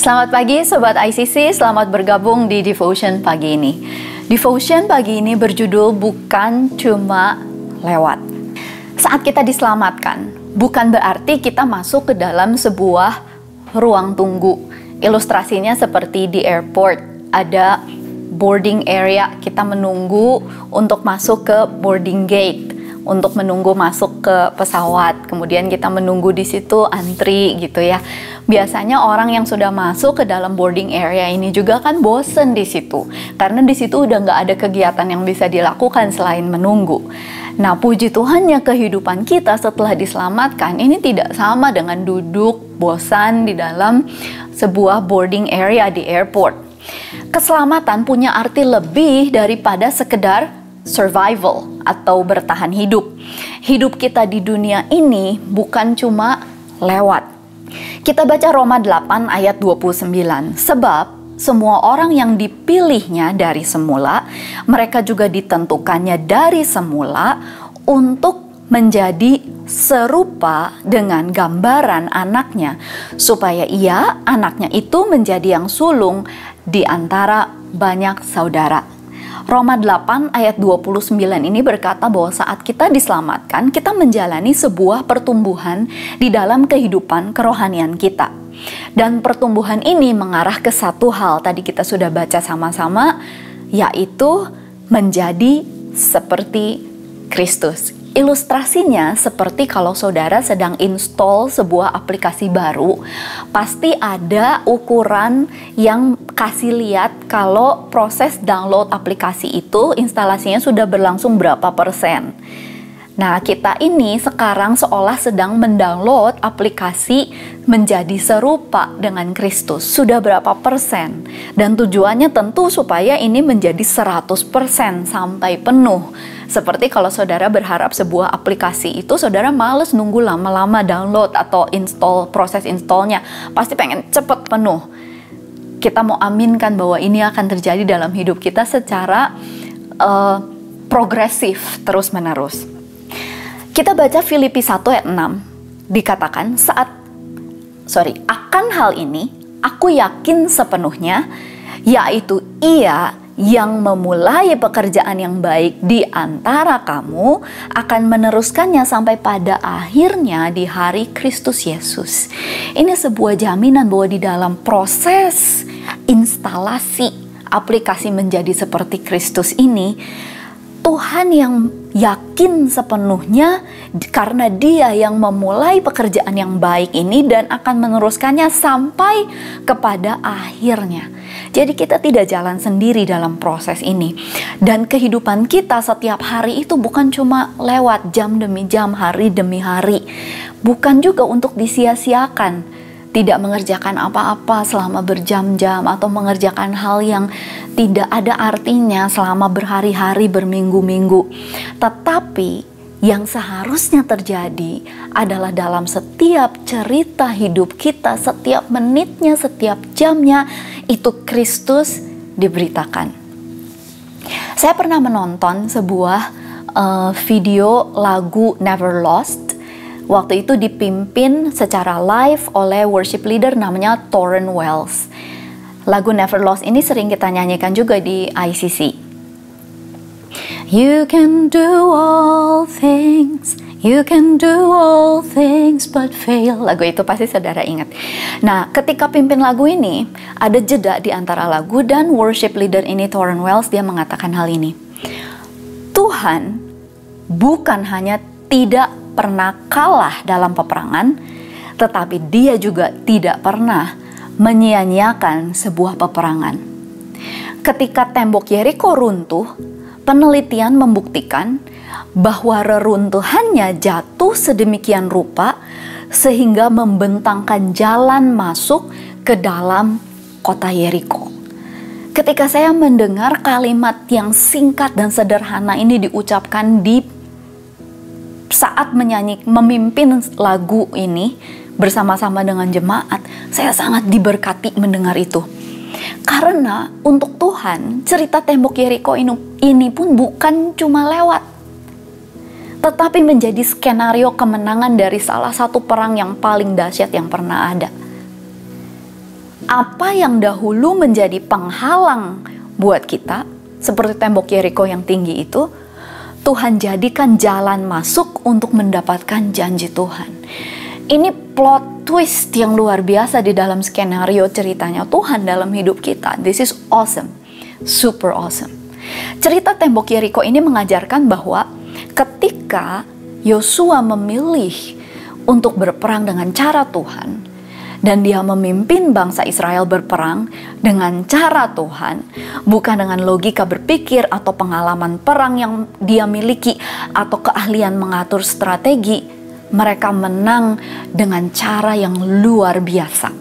Selamat pagi Sobat ICC, selamat bergabung di Devotion pagi ini. Devotion pagi ini berjudul Bukan Cuma Lewat. Saat kita diselamatkan, bukan berarti kita masuk ke dalam sebuah ruang tunggu. Ilustrasinya seperti di airport, ada boarding area, kita menunggu untuk masuk ke boarding gate, untuk menunggu masuk ke pesawat. Kemudian kita menunggu di situ antri gitu ya. Biasanya orang yang sudah masuk ke dalam boarding area ini juga kan bosen di situ, karena di situ udah nggak ada kegiatan yang bisa dilakukan selain menunggu. Nah, puji Tuhannya kehidupan kita setelah diselamatkan ini tidak sama dengan duduk bosan di dalam sebuah boarding area di airport. Keselamatan punya arti lebih daripada sekedar survival atau bertahan hidup. Hidup kita di dunia ini bukan cuma lewat. Kita baca Roma 8 ayat 29. Sebab semua orang yang dipilihnya dari semula, mereka juga ditentukannya dari semula untuk menjadi serupa dengan gambaran anaknya, supaya ia, anaknya itu menjadi yang sulung di antara banyak saudara. Roma 8 ayat 29 ini berkata bahwa saat kita diselamatkan, kita menjalani sebuah pertumbuhan di dalam kehidupan kerohanian kita. Dan pertumbuhan ini mengarah ke satu hal, tadi kita sudah baca sama-sama, yaitu menjadi seperti Kristus. Ilustrasinya seperti kalau saudara sedang install sebuah aplikasi baru, pasti ada ukuran yang kasih lihat kalau proses download aplikasi itu instalasinya sudah berlangsung berapa persen. Nah, kita ini sekarang seolah sedang mendownload aplikasi menjadi serupa dengan Kristus. Sudah berapa persen? Dan tujuannya tentu supaya ini menjadi 100% sampai penuh. Seperti kalau saudara berharap sebuah aplikasi itu, saudara males nunggu lama-lama download atau install, proses installnya. Pasti pengen cepet penuh. Kita mau aminkan bahwa ini akan terjadi dalam hidup kita secara progresif terus-menerus. Kita baca Filipi 1 ayat 6, dikatakan akan hal ini aku yakin sepenuhnya, yaitu ia yang memulai pekerjaan yang baik di antara kamu akan meneruskannya sampai pada akhirnya di hari Kristus Yesus. Ini sebuah jaminan bahwa di dalam proses instalasi aplikasi menjadi seperti Kristus ini, Tuhan yang yakin sepenuhnya karena Dia yang memulai pekerjaan yang baik ini dan akan meneruskannya sampai kepada akhirnya. Jadi kita tidak jalan sendiri dalam proses ini. Dan kehidupan kita setiap hari itu bukan cuma lewat jam demi jam, hari demi hari. Bukan juga untuk disia-siakan. Tidak mengerjakan apa-apa selama berjam-jam atau mengerjakan hal yang tidak ada artinya selama berhari-hari, berminggu-minggu. Tetapi yang seharusnya terjadi adalah dalam setiap cerita hidup kita, setiap menitnya, setiap jamnya, itu Kristus diberitakan. Saya pernah menonton sebuah video lagu Never Lost. Waktu itu dipimpin secara live oleh worship leader namanya Tauren Wells. Lagu Never Lost ini sering kita nyanyikan juga di ICC. You can do all things, you can do all things but fail. Lagu itu pasti saudara ingat. Nah, ketika pimpin lagu ini, ada jeda di antara lagu dan worship leader ini Tauren Wells, dia mengatakan hal ini. Tuhan bukan hanya tidak pernah kalah dalam peperangan, tetapi Dia juga tidak pernah menyia-nyiakan sebuah peperangan. Ketika tembok Yeriko runtuh, penelitian membuktikan bahwa reruntuhannya jatuh sedemikian rupa sehingga membentangkan jalan masuk ke dalam kota Yeriko. Ketika saya mendengar kalimat yang singkat dan sederhana ini diucapkan di saat memimpin lagu ini bersama-sama dengan jemaat, saya sangat diberkati mendengar itu. Karena untuk Tuhan, cerita tembok Yeriko ini pun bukan cuma lewat, tetapi menjadi skenario kemenangan dari salah satu perang yang paling dahsyat yang pernah ada. Apa yang dahulu menjadi penghalang buat kita, seperti tembok Yeriko yang tinggi itu, Tuhan jadikan jalan masuk untuk mendapatkan janji Tuhan. Ini plot twist yang luar biasa di dalam skenario ceritanya Tuhan dalam hidup kita. This is awesome, super awesome. Cerita tembok Yeriko ini mengajarkan bahwa ketika Yosua memilih untuk berperang dengan cara Tuhan, dan dia memimpin bangsa Israel berperang dengan cara Tuhan, bukan dengan logika berpikir atau pengalaman perang yang dia miliki atau keahlian mengatur strategi. Mereka menang dengan cara yang luar biasa.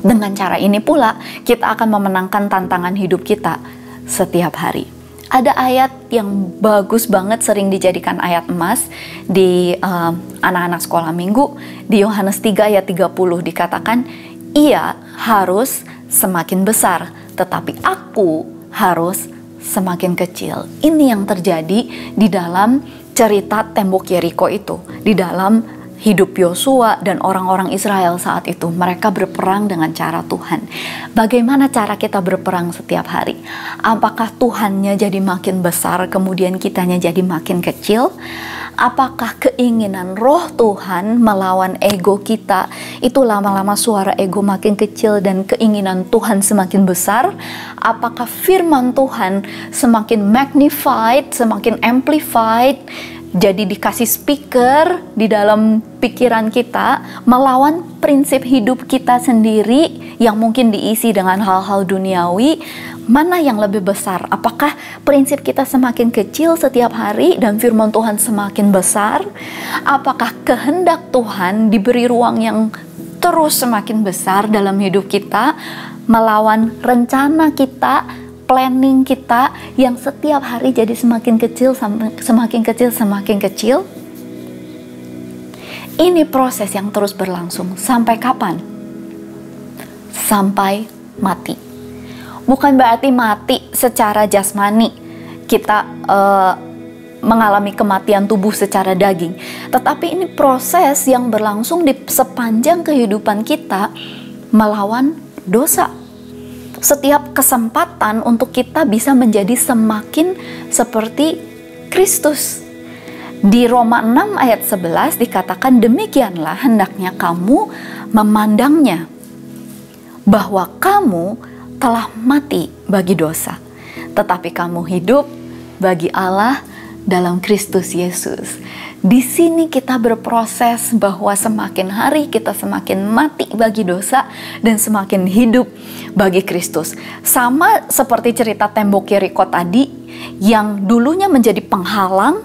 Dengan cara ini pula kita akan memenangkan tantangan hidup kita setiap hari. Ada ayat yang bagus banget, sering dijadikan ayat emas di anak-anak sekolah minggu. Di Yohanes 3 ayat 30 dikatakan, ia harus semakin besar, tetapi aku harus semakin kecil. Ini yang terjadi di dalam cerita tembok Yeriko itu, di dalam hidup Yosua dan orang-orang Israel saat itu. Mereka berperang dengan cara Tuhan. Bagaimana cara kita berperang setiap hari? Apakah Tuhannya jadi makin besar, kemudian kitanya jadi makin kecil? Apakah keinginan roh Tuhan melawan ego kita, itu lama-lama suara ego makin kecil dan keinginan Tuhan semakin besar? Apakah firman Tuhan semakin magnified, semakin amplified, jadi dikasih speaker di dalam pikiran kita, melawan prinsip hidup kita sendiri yang mungkin diisi dengan hal-hal duniawi? Mana yang lebih besar? Apakah prinsip kita semakin kecil setiap hari dan firman Tuhan semakin besar? Apakah kehendak Tuhan diberi ruang yang terus semakin besar dalam hidup kita, melawan rencana kita, planning kita yang setiap hari jadi semakin kecil, semakin kecil, semakin kecil? Ini proses yang terus berlangsung. Sampai kapan? Sampai mati. Bukan berarti mati secara jasmani, kita mengalami kematian tubuh secara daging. Tetapi ini proses yang berlangsung di sepanjang kehidupan kita melawan dosa. Setiap kesempatan untuk kita bisa menjadi semakin seperti Kristus. Di Roma 6 ayat 11 dikatakan, demikianlah hendaknya kamu memandangnya, bahwa kamu telah mati bagi dosa, tetapi kamu hidup bagi Allah dalam Kristus Yesus. Di sini kita berproses bahwa semakin hari kita semakin mati bagi dosa dan semakin hidup bagi Kristus. Sama seperti cerita tembok Yeriko tadi yang dulunya menjadi penghalang,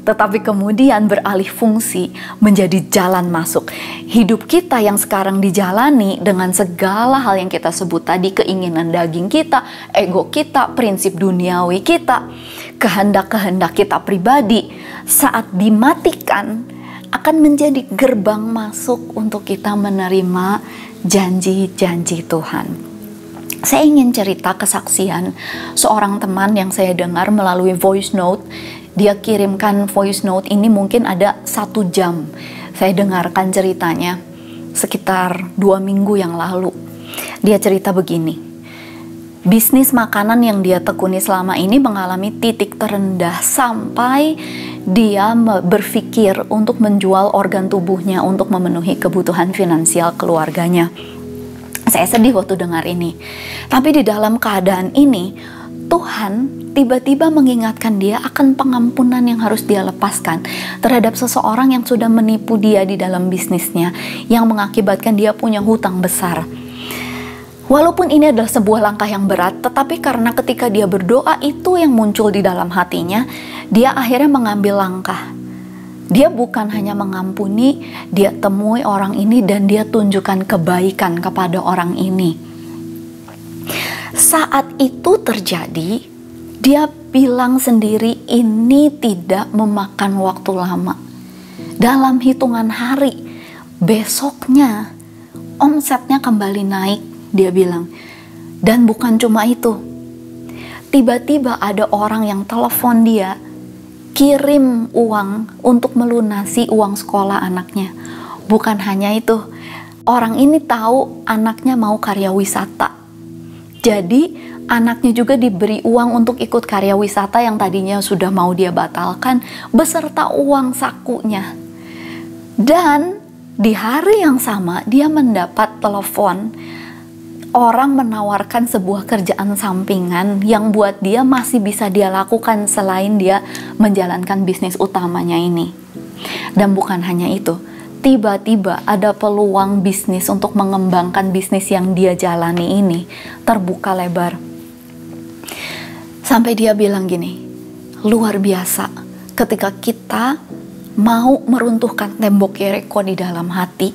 tetapi kemudian beralih fungsi menjadi jalan masuk. Hidup kita yang sekarang dijalani dengan segala hal yang kita sebut tadi, keinginan daging kita, ego kita, prinsip duniawi kita, kehendak-kehendak kita pribadi, saat dimatikan akan menjadi gerbang masuk untuk kita menerima janji-janji Tuhan. Saya ingin cerita kesaksian seorang teman yang saya dengar melalui voice note. Dia kirimkan voice note ini mungkin ada 1 jam. Saya dengarkan ceritanya sekitar 2 minggu yang lalu. Dia cerita begini, bisnis makanan yang dia tekuni selama ini mengalami titik terendah sampai dia berpikir untuk menjual organ tubuhnya untuk memenuhi kebutuhan finansial keluarganya. Saya sedih waktu dengar ini. Tapi di dalam keadaan ini, Tuhan tiba-tiba mengingatkan dia akan pengampunan yang harus dia lepaskan terhadap seseorang yang sudah menipu dia di dalam bisnisnya, yang mengakibatkan dia punya hutang besar. Walaupun ini adalah sebuah langkah yang berat, tetapi karena ketika dia berdoa itu yang muncul di dalam hatinya, dia akhirnya mengambil langkah. Dia bukan hanya mengampuni, dia temui orang ini dan dia tunjukkan kebaikan kepada orang ini. Saat itu terjadi, dia bilang sendiri ini tidak memakan waktu lama. Dalam hitungan hari, besoknya omsetnya kembali naik, dia bilang. Dan bukan cuma itu, tiba-tiba ada orang yang telepon dia, kirim uang untuk melunasi uang sekolah anaknya. Bukan hanya itu, Orang ini tahu anaknya mau karya wisata. Jadi anaknya juga diberi uang untuk ikut karya wisata yang tadinya sudah mau dia batalkan, beserta uang sakunya. Dan di hari yang sama dia mendapat telepon, orang menawarkan sebuah kerjaan sampingan yang buat dia masih bisa dia lakukan selain dia menjalankan bisnis utamanya ini. Dan bukan hanya itu, tiba-tiba ada peluang bisnis untuk mengembangkan bisnis yang dia jalani ini terbuka lebar. Sampai dia bilang gini, luar biasa ketika kita mau meruntuhkan tembok Yeriko di dalam hati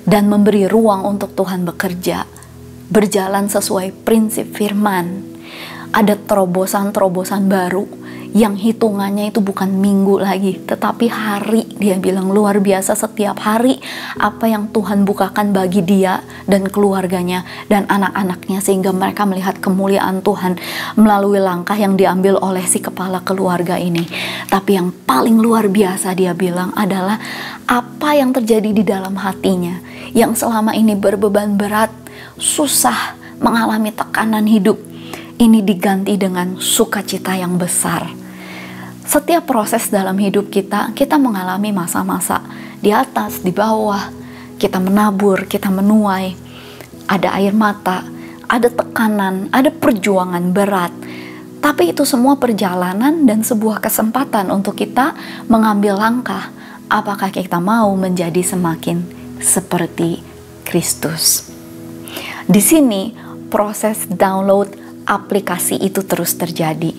dan memberi ruang untuk Tuhan bekerja, berjalan sesuai prinsip firman. Ada terobosan-terobosan baru yang hitungannya itu bukan minggu lagi, tetapi hari. Dia bilang luar biasa setiap hari apa yang Tuhan bukakan bagi dia dan keluarganya dan anak-anaknya, sehingga mereka melihat kemuliaan Tuhan melalui langkah yang diambil oleh si kepala keluarga ini. Tapi yang paling luar biasa dia bilang adalah apa yang terjadi di dalam hatinya yang selama ini berbeban berat, susah, mengalami tekanan hidup, ini diganti dengan sukacita yang besar. Setiap proses dalam hidup kita mengalami masa-masa di atas, di bawah, kita menabur, kita menuai, ada air mata, ada tekanan, ada perjuangan berat. Tapi itu semua perjalanan dan sebuah kesempatan untuk kita mengambil langkah. Apakah kita mau menjadi semakin seperti Kristus? Di sini proses download aplikasi itu terus terjadi,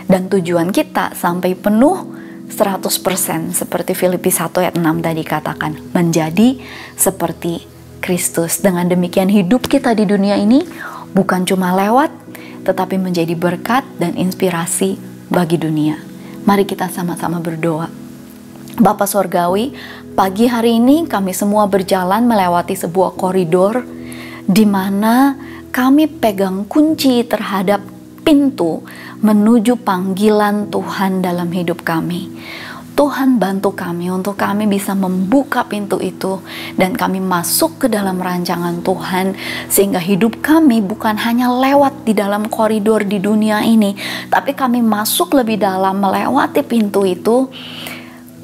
dan tujuan kita sampai penuh 100% seperti Filipi 1 ayat 6 tadi katakan, menjadi seperti Kristus. Dengan demikian hidup kita di dunia ini bukan cuma lewat, tetapi menjadi berkat dan inspirasi bagi dunia. Mari kita sama-sama berdoa. Bapa Sorgawi, pagi hari ini kami semua berjalan melewati sebuah koridor di mana kami pegang kunci terhadap pintu menuju panggilan Tuhan dalam hidup kami. Tuhan bantu kami untuk kami bisa membuka pintu itu dan kami masuk ke dalam rancangan Tuhan, sehingga hidup kami bukan hanya lewat di dalam koridor di dunia ini, tapi kami masuk lebih dalam melewati pintu itu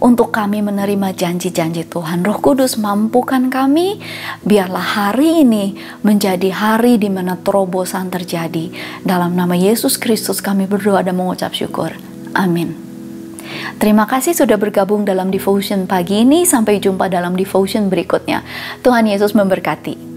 untuk kami menerima janji-janji Tuhan. Roh Kudus, mampukan kami, biarlah hari ini menjadi hari di mana terobosan terjadi. Dalam nama Yesus Kristus kami berdoa dan mengucap syukur. Amin. Terima kasih sudah bergabung dalam devotion pagi ini. Sampai jumpa dalam devotion berikutnya. Tuhan Yesus memberkati.